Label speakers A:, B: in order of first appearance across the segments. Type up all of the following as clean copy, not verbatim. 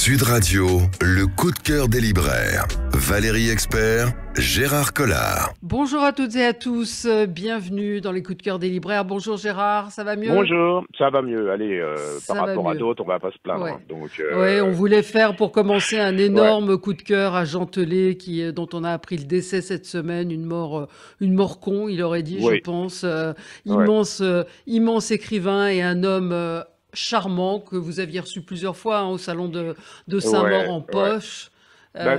A: Sud Radio, le coup de cœur des libraires. Valérie Expert, Gérard Collard.
B: Bonjour à toutes et à tous, bienvenue dans les coups de cœur des libraires. Bonjour Gérard, ça va mieux?
C: Bonjour, ça va mieux. Allez, par rapport à
B: mieux.
C: d'autres, on va pas se plaindre.
B: Ouais.
C: Hein. Donc,
B: Ouais, on voulait faire pour commencer un énorme coup de cœur à Jean Telet, dont on a appris le décès cette semaine, une mort con, il aurait dit, je pense. Immense écrivain et un homme charmant que vous aviez reçu plusieurs fois au salon de Saint-Maur en poche.
C: Ça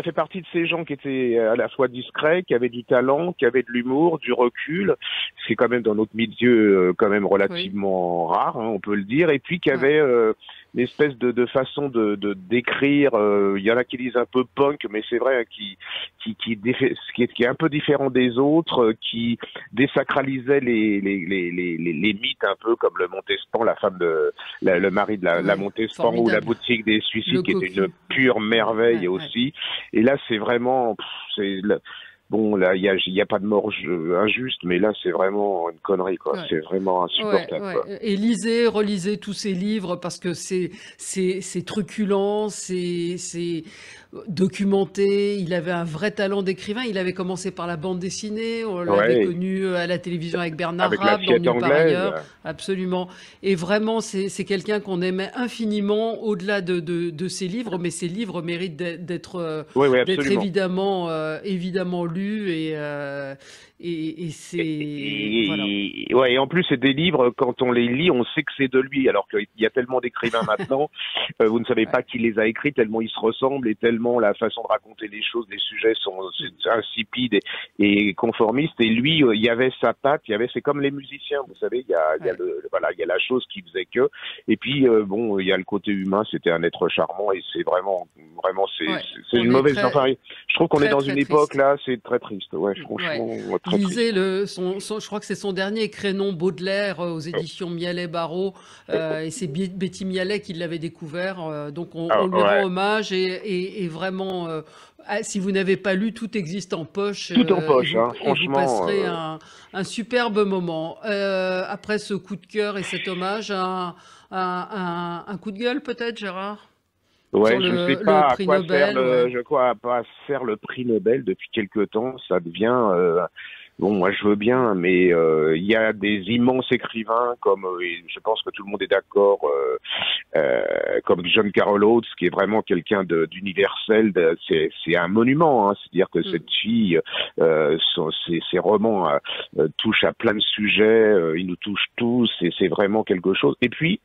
C: fait partie de ces gens qui étaient à la fois discrets, qui avaient du talent, qui avaient de l'humour, du recul, c'est quand même dans notre milieu quand même relativement rare, hein, on peut le dire, et puis qui avaient une espèce de façon de d'écrire. Il y en a qui disent un peu punk, mais c'est vrai, qui est un peu différent des autres, qui désacralisait les mythes un peu comme le Montespan, la femme de le mari de la Montespan, formidable. Ou la boutique des suicides, qui était une pure merveille aussi. Et là, c'est vraiment, bon, là, il y a pas de mort injuste, mais là, c'est vraiment une connerie, quoi. Ouais. C'est vraiment insupportable. Quoi.
B: Et relisez tous ces livres parce que c'est truculent, c'est documenté. Il avait un vrai talent d'écrivain. Il avait commencé par la bande dessinée. On l'avait connu à la télévision avec Bernard Rapp, dans Nulle part ailleurs. Absolument. Et vraiment, c'est quelqu'un qu'on aimait infiniment au-delà de ses livres, mais ses livres méritent d'être évidemment lus et c'est voilà.
C: Et en plus c'est des livres, quand on les lit, on sait que c'est de lui, alors qu'il y a tellement d'écrivains maintenant, vous ne savez pas qui les a écrits, tellement ils se ressemblent et tellement la façon de raconter les choses, les sujets sont insipides et conformistes. Et lui, il y avait sa patte, c'est comme les musiciens, vous savez, il y a la chose qui faisait que. Et puis il y a le côté humain, c'était un être charmant et c'est vraiment c'est une mauvaise. Enfin, je trouve qu'on est dans une époque là, c'est très triste. Ouais, franchement.
B: Lisez je crois que c'est son dernier Crénon Baudelaire aux éditions Mialet-Barreau, et c'est Betty Mialet qui l'avait découvert, donc on lui rend hommage et vraiment, si vous n'avez pas lu, tout existe en poche.
C: Tout en poche, franchement.
B: Et vous passerez un superbe moment. Après ce coup de cœur et cet hommage, un coup de gueule peut-être, Gérard?
C: Ouais, je ne sais pas à quoi faire le prix Nobel depuis quelque temps. Ça devient bon, moi je veux bien, mais il y a des immenses écrivains comme je pense que tout le monde est d'accord, comme John Carol Oates, qui est vraiment quelqu'un d'universel. C'est un monument, hein. C'est-à-dire que cette fille, ses romans touchent à plein de sujets, ils nous touchent tous, et c'est vraiment quelque chose. Et puis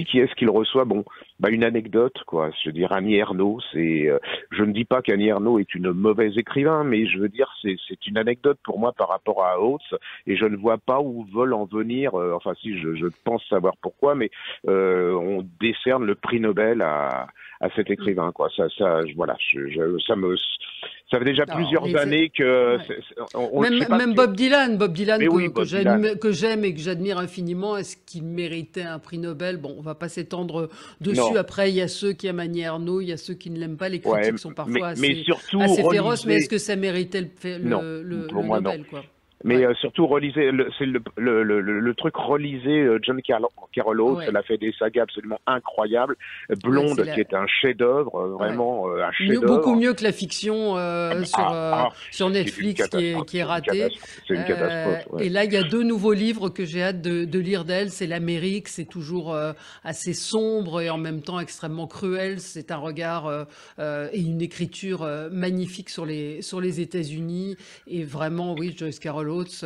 C: qui est-ce qu'il reçoit? Bon, une anecdote, quoi. Je veux dire, Annie Ernaux, je ne dis pas qu'Annie Ernaux est une mauvaise écrivain, mais je veux dire, c'est une anecdote pour moi par rapport à Oates, et je ne vois pas où veulent en venir. Enfin, si, je pense savoir pourquoi, mais on décerne le prix Nobel à cet écrivain, quoi. Ça fait déjà plusieurs années que...
B: Même Bob Dylan, que j'aime et que j'admire infiniment, est-ce qu'il méritait un prix Nobel? Bon, on va pas s'étendre dessus. Non. Après, il y a ceux qui aiment Annie Ernaux, il y a ceux qui ne l'aiment pas. Les critiques sont parfois assez féroces, mais est-ce que ça méritait le Nobel, quoi?
C: Mais surtout, relisez, le truc, relisez John Carol Oates, elle a fait des sagas absolument incroyables. Blonde, qui est un chef-d'œuvre, vraiment un chef-d'œuvre.
B: Beaucoup mieux que la fiction sur Netflix qui est ratée.
C: C'est une catastrophe.
B: Et là, il y a 2 nouveaux livres que j'ai hâte de lire d'elle. C'est L'Amérique, c'est toujours assez sombre et en même temps extrêmement cruel. C'est un regard et une écriture magnifique sur les États-Unis. Et vraiment, oui, Joyce Carol Oates,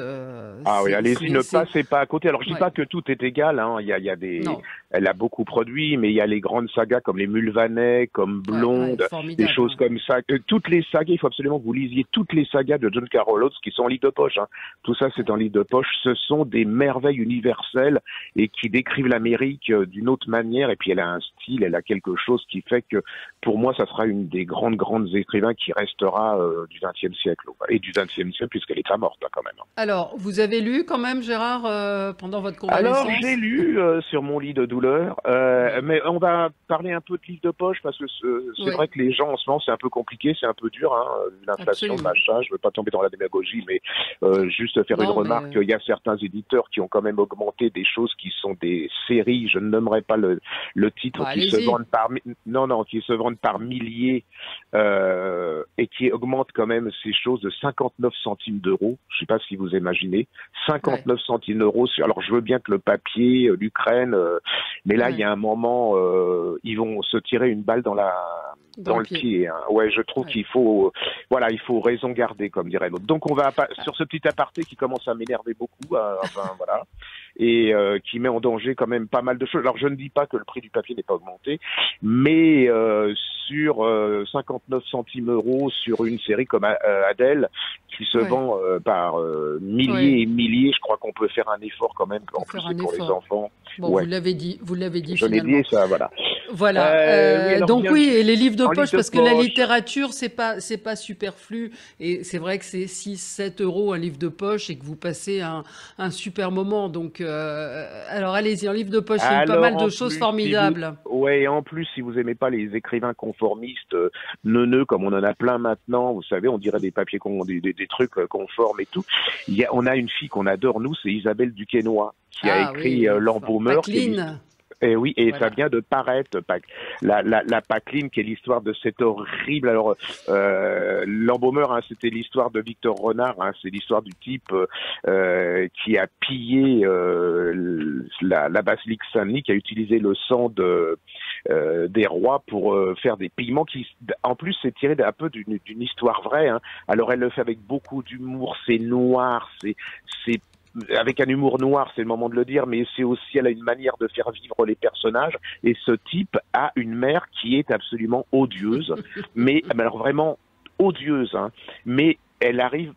C: allez-y, ne passez pas à côté. Alors, je dis pas que tout est égal, hein. Il y a des, elle a beaucoup produit, mais il y a les grandes sagas comme les Mulvaney, comme Blonde, des choses comme ça. Toutes les sagas, il faut absolument que vous lisiez toutes les sagas de John Carol Oates qui sont en livre de poche, hein. Tout ça, c'est en livre de poche. Ce sont des merveilles universelles et qui décrivent l'Amérique d'une autre manière. Et puis, elle a un style, elle a quelque chose qui fait que, pour moi, ça sera une des grandes écrivains qui restera du XXe siècle. Et du XXe siècle, puisqu'elle est pas morte, hein, quand même. vraiment.
B: Alors, vous avez lu quand même, Gérard, pendant votre convalescence?
C: Alors, j'ai lu sur mon lit de douleur, mais on va parler un peu de livres de poche parce que c'est vrai que les gens en ce moment, c'est un peu compliqué, c'est un peu dur, hein, l'inflation, machin. Je veux pas tomber dans la démagogie, mais juste faire une remarque, il y a certains éditeurs qui ont quand même augmenté des choses qui sont des séries, je ne nommerai pas le titre, qui se vendent qui se vendent par milliers et qui augmentent quand même ces choses de 59 centimes d'euros. Je sais pas si vous imaginez, 59 centimes d'euros. Alors je veux bien que le papier, l'Ukraine, mais là il y a un moment, ils vont se tirer une balle dans le pied. Hein. Ouais, je trouve qu'il faut, il faut raison garder, comme dirait l'autre. Donc on va sur ce petit aparté qui commence à m'énerver beaucoup, et qui met en danger quand même pas mal de choses. Alors je ne dis pas que le prix du papier n'est pas augmenté, mais sur 59 centimes euros sur une série comme Adèle, qui se vend par milliers et milliers, je crois qu'on peut faire un effort quand même, en plus pour les enfants.
B: Bon, vous l'avez dit
C: Je l'ai dit, ça, voilà.
B: Voilà. Donc et les livres de poche, parce que la littérature, c'est pas superflu, et c'est vrai que c'est 6-7 euros un livre de poche et que vous passez un super moment. Donc, alors allez-y, un livre de poche, il y a pas mal de choses formidables.
C: Et en plus, si vous aimez pas les écrivains conformistes, neuneux, comme on en a plein maintenant, vous savez, on dirait des papiers, des trucs conformes et tout. On a une fille qu'on adore, nous, c'est Isabelle Duquesnoy, qui a écrit L'Embaumeur. Et oui, et ça vient de paraître, la Pacline, qui est l'histoire de cet horrible. Alors, L'Embaumeur, c'était l'histoire de Victor Renard. C'est l'histoire du type qui a pillé la basilique Saint-Denis, qui a utilisé le sang des rois pour faire des pigments qui, en plus, c'est tiré un peu d'une histoire vraie. Hein. Alors, elle le fait avec beaucoup d'humour. C'est noir, c'est avec un humour noir, c'est le moment de le dire, mais c'est aussi, elle a une manière de faire vivre les personnages, et ce type a une mère qui est absolument odieuse, mais alors vraiment odieuse, hein, mais j'arrive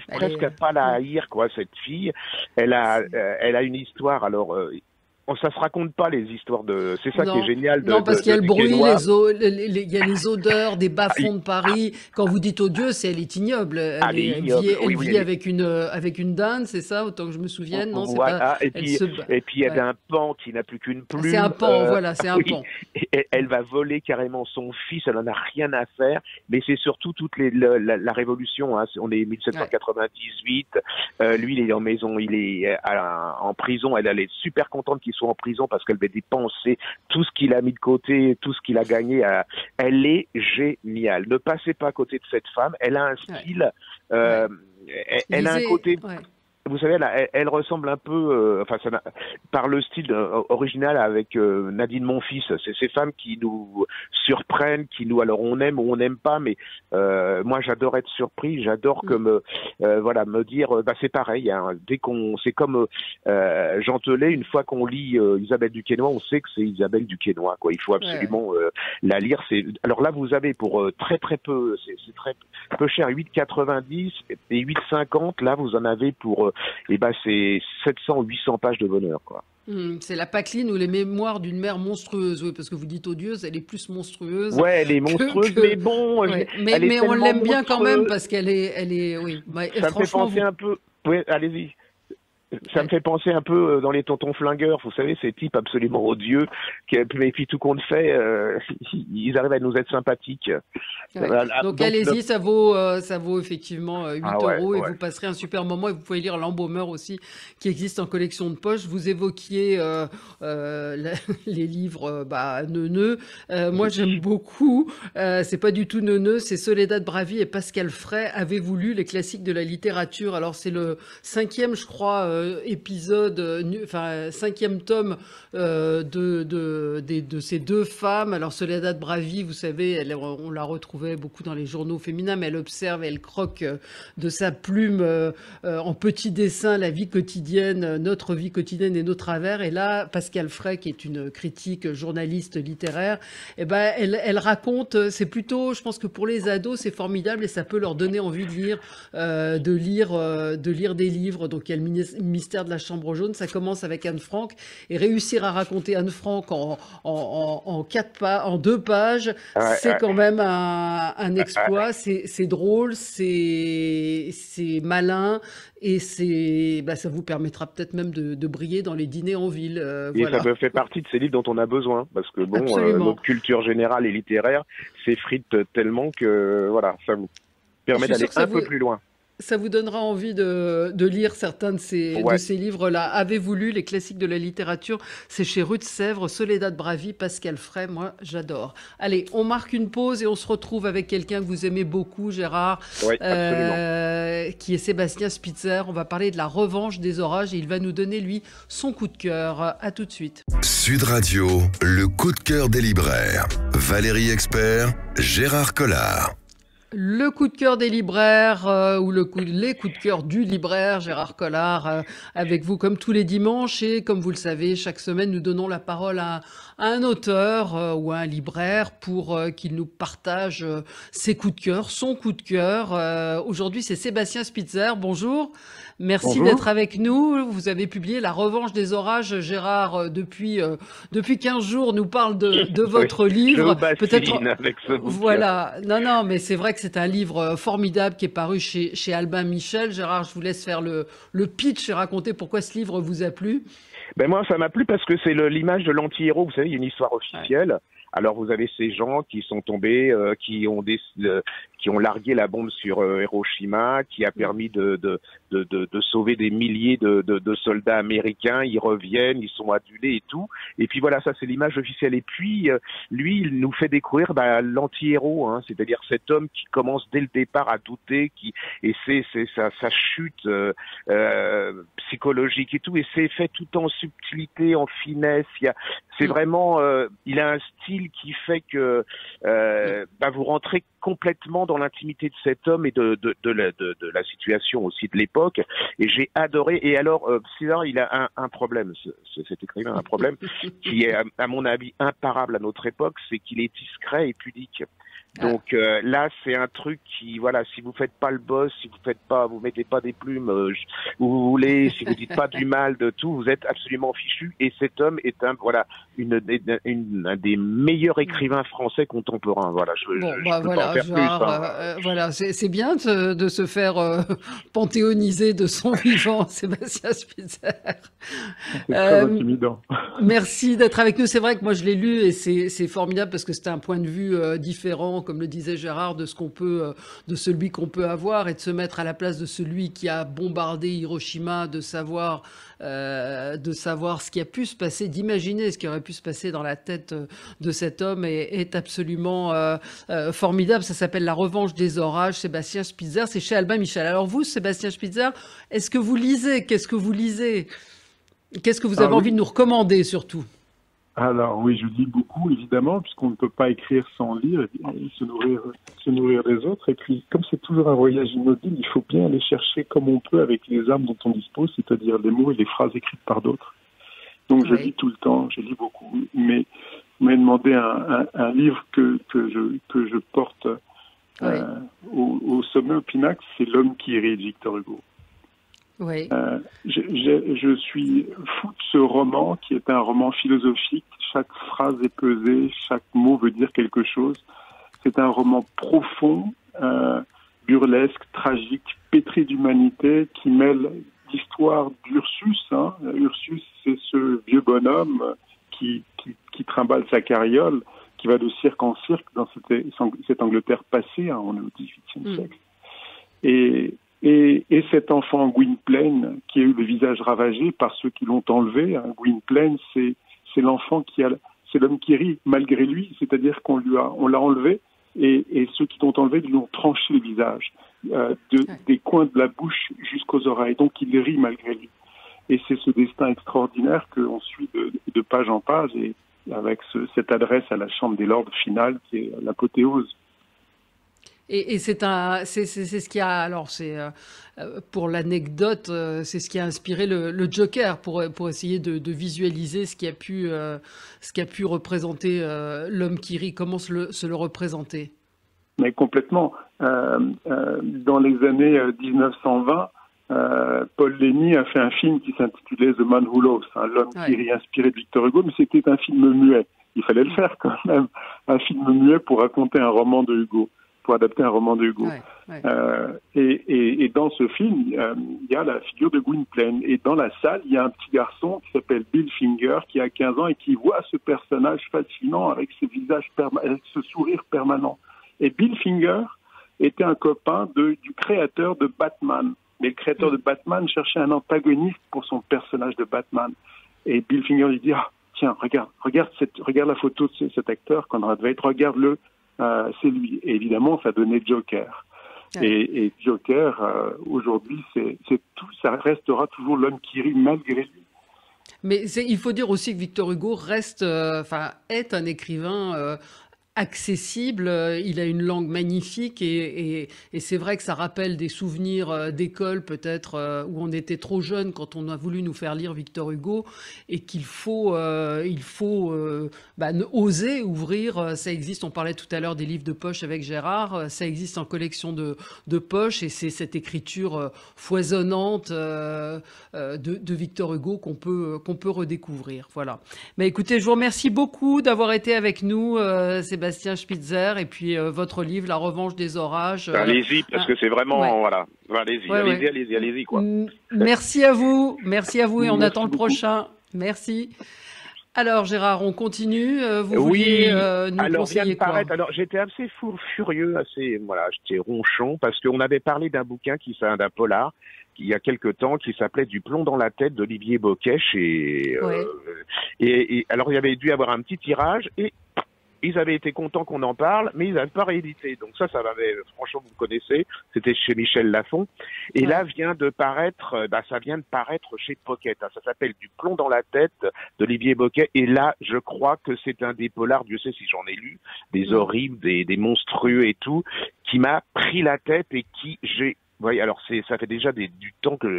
C: presque à pas la haïr, quoi, cette fille. Elle a une histoire, alors ça se raconte pas, les histoires de. C'est ça qui est génial.
B: Parce qu'il y a le bruit, il y a les odeurs des bas-fonds de Paris. Quand vous dites odieuse, elle est ignoble. Elle vit avec une dinde, c'est ça, autant que je me souvienne. Non, c'est pas.
C: Et puis elle a un pan qui n'a plus qu'une plume.
B: C'est un pan, c'est un pan.
C: Elle va voler carrément son fils. Elle en a rien à faire. Mais c'est surtout la révolution. Hein. On est 1798. Lui, il est en maison, il est en prison. Elle est super contente qu'il soit en prison parce qu'elle va dépenser tout ce qu'il a mis de côté, tout ce qu'il a gagné. Elle est géniale. Ne passez pas à côté de cette femme. Elle a un style. Elle a un côté. Vous savez, elle ressemble un peu, par le style original avec Nadine Monfils. C'est ces femmes qui nous surprennent, alors on aime ou on n'aime pas, mais moi j'adore être surpris, j'adore me dire, c'est pareil. Hein, c'est comme Jean Telet, une fois qu'on lit Isabelle Duquesnoy, on sait que c'est Isabelle Duquesnoy, quoi. Il faut absolument la lire. Alors là, vous avez pour très très peu, c'est très peu cher, 8,90 et 8,50. Là, vous en avez pour c'est 700 ou 800 pages de bonheur, quoi.
B: C'est la Pacline ou les mémoires d'une mère monstrueuse, parce que vous dites odieuse, elle est plus monstrueuse.
C: Ouais, elle est monstrueuse, mais bon,
B: mais on l'aime bien quand même parce qu'elle est,
C: Ça me fait penser un peu. Oui, allez-y. Ça me fait penser un peu dans les tontons flingueurs, vous savez, ces types absolument odieux, et puis tout compte fait, ils arrivent à nous être sympathiques.
B: Donc allez-y, ça vaut effectivement 8 euros, et vous passerez un super moment, et vous pouvez lire L'Embaumeur aussi, qui existe en collection de poche. Vous évoquiez les livres neuneux. Moi j'aime beaucoup, c'est pas du tout neuneux, c'est Soledad Bravi et Pascal Fray. Avez-vous lu les classiques de la littérature? Alors c'est le 5e, je crois, épisode, 5e tome de ces deux femmes. Alors Soledad Bravi, vous savez, on la retrouvait beaucoup dans les journaux féminins, mais elle observe, elle croque de sa plume en petits dessins la vie quotidienne, notre vie quotidienne et nos travers. Et là, Pascal Fray, qui est une critique journaliste littéraire, elle raconte, c'est plutôt, je pense que pour les ados, c'est formidable et ça peut leur donner envie de lire des livres. Donc il y a le Mystère de la Chambre jaune. Ça commence avec Anne Frank et réussir à raconter Anne Frank en 2 pages, c'est quand même un exploit. C'est drôle, c'est malin et ça vous permettra peut-être même de briller dans les dîners en ville.
C: Et ça fait partie de ces livres dont on a besoin parce que notre culture générale et littéraire s'effrite tellement que voilà, ça vous permet d'aller un peu plus loin.
B: Ça vous donnera envie de lire certains de ces livres-là. Avez-vous lu les classiques de la littérature? C'est chez Rue de Sèvres, Soledad Bravi, Pascal Fray. Moi, j'adore. Allez, on marque une pause et on se retrouve avec quelqu'un que vous aimez beaucoup, Gérard, qui est Sébastien Spitzer. On va parler de La Revanche des orages et il va nous donner, lui, son coup de cœur. À tout de suite.
A: Sud Radio, le coup de cœur des libraires. Valérie Expert, Gérard Collard.
B: Le coup de cœur des libraires ou les coups de cœur du libraire, Gérard Collard, avec vous comme tous les dimanches. Et comme vous le savez, chaque semaine, nous donnons la parole à un auteur ou à un libraire pour qu'il nous partage ses coups de cœur, son coup de cœur. Aujourd'hui, c'est Sébastien Spitzer. Bonjour. Merci d'être avec nous. Vous avez publié La Revanche des orages. Gérard, depuis 15 jours, nous parle de votre livre.
C: Peut-être avec ce bouquin.
B: Voilà. Non, mais c'est vrai que c'est un livre formidable qui est paru chez Albin Michel. Gérard, je vous laisse faire le pitch et raconter pourquoi ce livre vous a plu.
C: Ben moi, ça m'a plu parce que c'est l'image de l'anti-héros. Vous savez, il y a une histoire officielle. Alors vous avez ces gens qui sont tombés, qui ont largué la bombe sur Hiroshima, qui a permis de sauver des milliers de soldats américains. Ils reviennent, ils sont adulés et tout. Et puis voilà, ça c'est l'image officielle. Et puis lui, il nous fait découvrir l'anti-héros, hein, c'est-à-dire cet homme qui commence dès le départ à douter, et c'est sa chute psychologique et tout. Et c'est fait tout en subtilité, en finesse. C'est vraiment, il a un style qui fait que vous rentrez complètement dans l'intimité de cet homme et de la situation aussi de l'époque. Et j'ai adoré. Et alors, César, il a un problème, cet écrivain a un problème qui est, à mon avis, imparable à notre époque, c'est qu'il est discret et pudique. Donc là, c'est un truc qui, voilà, si vous faites pas le boss, si vous mettez pas des plumes où vous voulez, si vous dites pas du mal de tout, vous êtes absolument fichu. Et cet homme est un des meilleurs écrivains français contemporains. Voilà, je peux pas en faire plus.
B: Voilà, c'est bien de se faire panthéoniser de son vivant, Sébastien Spitzer.
D: C'est très intimidant.
B: Merci d'être avec nous. C'est vrai que moi je l'ai lu et c'est formidable parce que c'était un point de vue différent, comme le disait Gérard, de celui qu'on peut avoir et de se mettre à la place de celui qui a bombardé Hiroshima, de savoir ce qui a pu se passer, d'imaginer ce qui aurait pu se passer dans la tête de cet homme est absolument formidable. Ça s'appelle La Revanche des orages, Sébastien Spitzer, c'est chez Albin Michel. Alors vous, Sébastien Spitzer, est-ce que vous lisez? Qu'est-ce que vous lisez? Qu'est-ce que vous avez envie de nous recommander surtout?
D: Alors oui, je lis beaucoup, évidemment, puisqu'on ne peut pas écrire sans lire et se nourrir des autres. Et puis, comme c'est toujours un voyage immobile, il faut bien aller chercher comme on peut avec les armes dont on dispose, c'est-à-dire les mots et les phrases écrites par d'autres. Donc je lis tout le temps, je lis beaucoup. Mais vous m'avez demandé un livre que je porte au sommet, au pinacle, c'est L'homme qui rit de Victor Hugo.
B: Oui.
D: Je suis fou de ce roman qui est un roman philosophique. Chaque phrase est pesée, chaque mot veut dire quelque chose. C'est un roman profond, burlesque, tragique, pétri d'humanité, qui mêle l'histoire d'Ursus. Ursus, c'est ce vieux bonhomme qui trimballe sa carriole, qui va de cirque en cirque dans cette Angleterre passée. On est au XVIIIe siècle. Et cet enfant Gwynplaine, qui a eu le visage ravagé par ceux qui l'ont enlevé. Gwynplaine, c'est l'enfant c'est l'homme qui rit malgré lui, c'est-à-dire qu'on l'a enlevé et ceux qui l'ont enlevé lui ont tranché le visage, des coins de la bouche jusqu'aux oreilles. Donc il rit malgré lui. Et c'est ce destin extraordinaire qu'on suit de page en page et avec cette adresse à la Chambre des Lords finale qui est l'apothéose.
B: Et c'est ce qui a, alors c'est pour l'anecdote, c'est ce qui a inspiré le Joker pour essayer de visualiser ce qui a pu représenter l'homme qui rit. Comment se le représenter? Mais
D: complètement. Dans les années 1920, Paul Leni a fait un film qui s'intitulait The Man Who Loves, l'homme qui rit, inspiré de Victor Hugo, mais c'était un film muet. Il fallait le faire quand même, un film muet pour raconter un roman de Hugo, pour adapter un roman de Hugo. Et dans ce film, il y a la figure de Gwynplaine. Et dans la salle, il y a un petit garçon qui s'appelle Bill Finger, qui a 15 ans et qui voit ce personnage fascinant avec avec ce sourire permanent. Et Bill Finger était un copain du créateur de Batman. Mais le créateur de Batman cherchait un antagoniste pour son personnage de Batman. Et Bill Finger lui dit, tiens, regarde la photo de cet acteur, Conrad Veidt, regarde-le, c'est lui. Et évidemment, ça donnait Joker. Et Joker, aujourd'hui, c'est tout, ça restera toujours l'homme qui rit malgré lui.
B: Mais il faut dire aussi que Victor Hugo est un écrivain accessible, il a une langue magnifique et c'est vrai que ça rappelle des souvenirs d'école peut-être où on était trop jeune quand on a voulu nous faire lire Victor Hugo et qu'il faut oser ouvrir. Ça existe, on parlait tout à l'heure des livres de poche avec Gérard, ça existe en collection de poche et c'est cette écriture foisonnante de Victor Hugo qu'on peut redécouvrir. Voilà. Mais écoutez, je vous remercie beaucoup d'avoir été avec nous, Sébastien Spitzer, et puis votre livre, La Revanche des Orages.
C: Allez-y, parce que c'est vraiment, voilà. Allez-y, quoi.
B: Merci à vous, et on attend le prochain. Merci. Alors Gérard, on continue. Vous vouliez nous conseiller quoi?
C: Alors j'étais assez furieux, j'étais ronchon, parce qu'on avait parlé d'un bouquin d'un polar, il y a quelque temps, qui s'appelait Du plomb dans la tête d'Olivier Bocquech, et alors il y avait dû avoir un petit tirage, et ils avaient été contents qu'on en parle, mais ils n'avaient pas réédité. Donc ça m'avait, franchement, vous connaissez, c'était chez Michel Lafon. Et là ça vient de paraître chez Pocket. Ça s'appelle Du plomb dans la tête d'Olivier Bocquech. Et là, je crois que c'est un des polars, Dieu sait si j'en ai lu, des horribles, des monstrueux et tout, qui m'a pris la tête et oui, alors ça fait déjà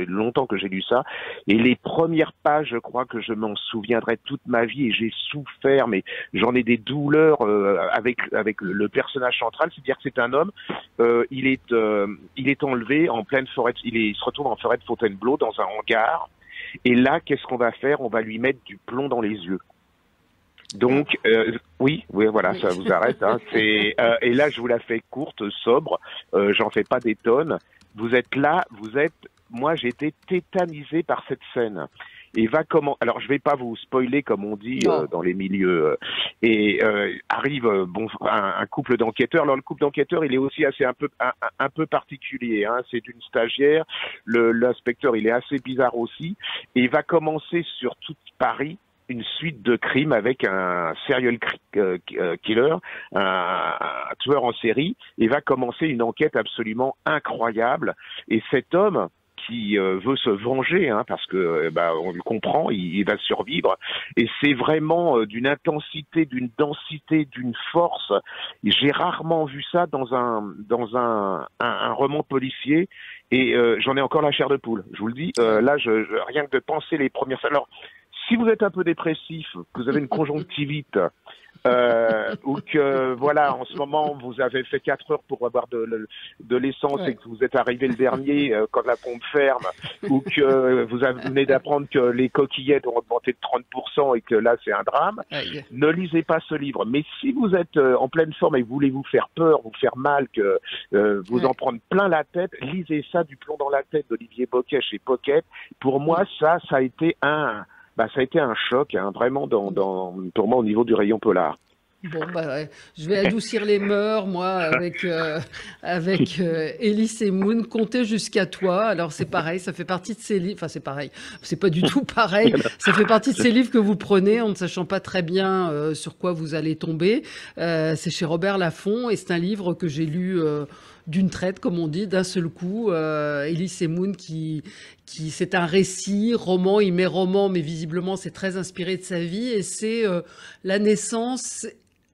C: longtemps que j'ai lu ça, et les premières pages, je crois que je m'en souviendrai toute ma vie, et j'ai souffert, mais j'en ai des douleurs avec le personnage central, c'est-à-dire que c'est un homme, il est enlevé en pleine forêt, il se retrouve en forêt de Fontainebleau dans un hangar, et là, qu'est-ce qu'on va faire? On va lui mettre du plomb dans les yeux. Donc, oui, voilà, ça vous arrête. Et là, je vous la fais courte, sobre, j'en fais pas des tonnes. Vous êtes là, moi j'ai été tétanisé par cette scène. Et alors je vais pas vous spoiler comme on dit dans les milieux. Arrive un couple d'enquêteurs. Alors le couple d'enquêteurs, il est aussi assez un peu particulier. C'est une stagiaire. L'inspecteur, il est assez bizarre aussi. Et il va commencer sur toute Paris une suite de crimes avec un serial killer, un tueur en série, et va commencer une enquête absolument incroyable. Et cet homme qui veut se venger, parce que on le comprend, il va survivre. Et c'est vraiment d'une intensité, d'une densité, d'une force. J'ai rarement vu ça dans un roman policier. Et j'en ai encore la chair de poule. Je vous le dis. Là, rien que de penser les premières. Alors, si vous êtes un peu dépressif, que vous avez une conjonctivite, ou que en ce moment vous avez fait 4 heures pour avoir de l'essence et que vous êtes arrivé le dernier quand la pompe ferme, ou que vous venez d'apprendre que les coquillettes ont augmenté de 30% et que là c'est un drame, ne lisez pas ce livre. Mais si vous êtes en pleine forme et que vous voulez vous faire peur, vous faire mal, que vous en prendre plein la tête, lisez ça, Du plomb dans la tête d'Olivier Bocquech chez Pocket. Pour moi, ça a été un choc, vraiment, pour moi, au niveau du rayon polar.
B: Bon, je vais adoucir les mœurs, moi, avec Elie Semoun, Compter jusqu'à toi. Alors, c'est pareil, ça fait partie de ces livres. Enfin, c'est pareil, c'est pas du tout pareil. Ça fait partie de ces livres que vous prenez en ne sachant pas très bien sur quoi vous allez tomber. C'est chez Robert Laffont et c'est un livre que j'ai lu d'une traite, comme on dit, d'un seul coup. Elie Semoun qui c'est un récit, roman, il met roman, mais visiblement c'est très inspiré de sa vie et c'est la naissance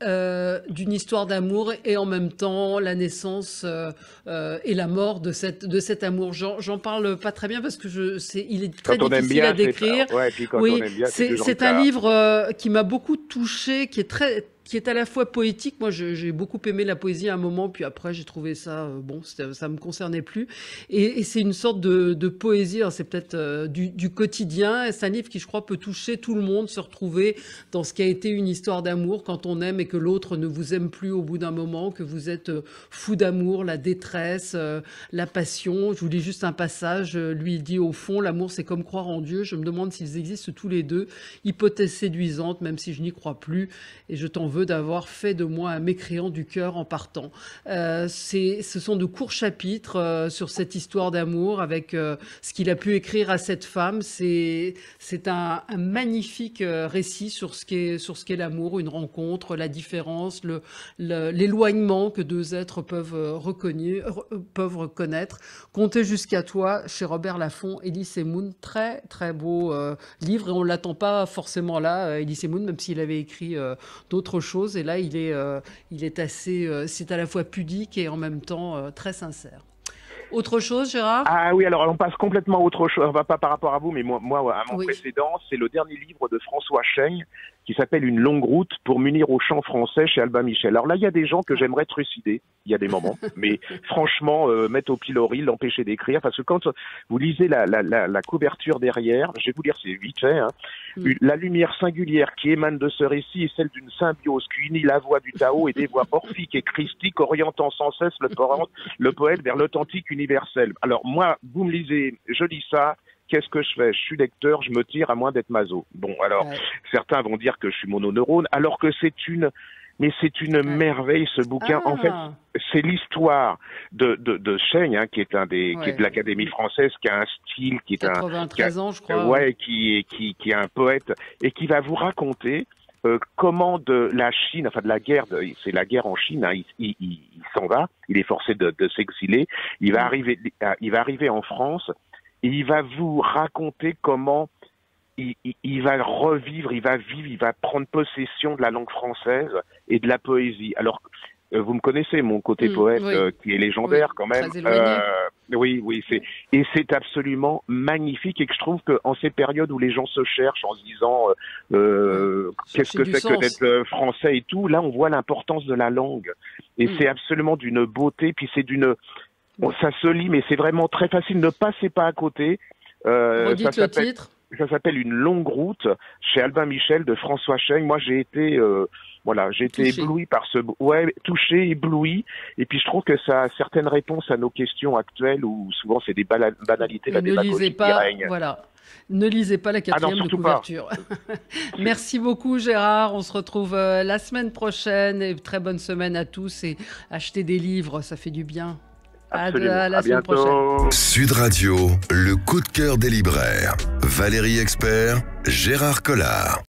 B: d'une histoire d'amour et en même temps la naissance et la mort de cet amour. J'en parle pas très bien parce que il est très difficile à décrire.
C: Oui,
B: c'est un livre qui m'a beaucoup touchée, qui qui est à la fois poétique. Moi, j'ai beaucoup aimé la poésie à un moment, puis après, j'ai trouvé ça, ça me concernait plus. Et c'est une sorte de poésie, c'est peut-être du quotidien. Et c'est un livre qui, je crois, peut toucher tout le monde, se retrouver dans ce qui a été une histoire d'amour, quand on aime et que l'autre ne vous aime plus au bout d'un moment, que vous êtes fou d'amour, la détresse, la passion. Je vous lis juste un passage. Lui, il dit, au fond, l'amour, c'est comme croire en Dieu. Je me demande s'ils existent tous les deux. Hypothèse séduisante, même si je n'y crois plus. Et je t'en veux d'avoir fait de moi un mécréant du cœur en partant. Ce sont de courts chapitres sur cette histoire d'amour avec ce qu'il a pu écrire à cette femme. C'est un magnifique récit sur ce qu'est l'amour, une rencontre, la différence, l'éloignement que deux êtres peuvent reconnaître. Comptez jusqu'à toi, chez Robert Laffont, Elie Moon. Très, très beau livre, et on ne l'attend pas forcément là, Elie Moon, même s'il avait écrit d'autres choses. Et là, il est assez... c'est à la fois pudique et en même temps très sincère. Autre chose, Gérard ?
C: Ah oui, alors on passe complètement à autre chose, pas par rapport à vous, mais moi à mon précédent, c'est le dernier livre de François Chaigne qui s'appelle Une longue route pour m'unir au chant français chez Albin Michel. Alors là, il y a des gens que j'aimerais trucider, il y a des moments, mais franchement, mettre au pilori, l'empêcher d'écrire, parce que quand vous lisez la couverture derrière, je vais vous lire, c'est vite fait, la lumière singulière qui émane de ce récit est celle d'une symbiose qui unit la voix du Tao et des voix orphiques et christiques, orientant sans cesse le poète vers l'authentique universel. Alors moi, vous me lisez, je lis ça, qu'est-ce que je fais ? Je suis lecteur, je me tire à moins d'être maso. Bon, alors, certains vont dire que je suis mononeurone, alors que c'est une merveille, ce bouquin. En fait, c'est l'histoire de Chaigne, qui est qui est de l'Académie française, qui a un style, qui est
B: 93 ans, je crois.
C: Qui est un poète, et qui va vous raconter comment de la Chine, enfin de la guerre, c'est la guerre en Chine, il s'en va, il est forcé de s'exiler, il va arriver en France, et il va vous raconter comment il va revivre, il va prendre possession de la langue française et de la poésie. Alors, vous me connaissez, mon côté poète, qui est légendaire quand même. C'est absolument magnifique, et que je trouve qu'en ces périodes où les gens se cherchent en se disant qu'est-ce que c'est que d'être français et tout, là on voit l'importance de la langue. Et c'est absolument d'une beauté, puis ça se lit, mais c'est vraiment très facile, ne passez pas à côté.
B: Redites le titre.
C: Ça s'appelle Une longue route chez Albin Michel de François Chaigne. Moi, j'ai été ébloui par touché, ébloui. Et puis, je trouve que ça a certaines réponses à nos questions actuelles où souvent c'est des banalités, la démagogie qui règne.
B: Voilà. Ne lisez pas la quatrième de couverture. Merci beaucoup, Gérard. On se retrouve la semaine prochaine. Et très bonne semaine à tous. Et achetez des livres, ça fait du bien. À la semaine prochaine.
A: Sud Radio, le coup de cœur des libraires. Valérie Expert, Gérard Collard.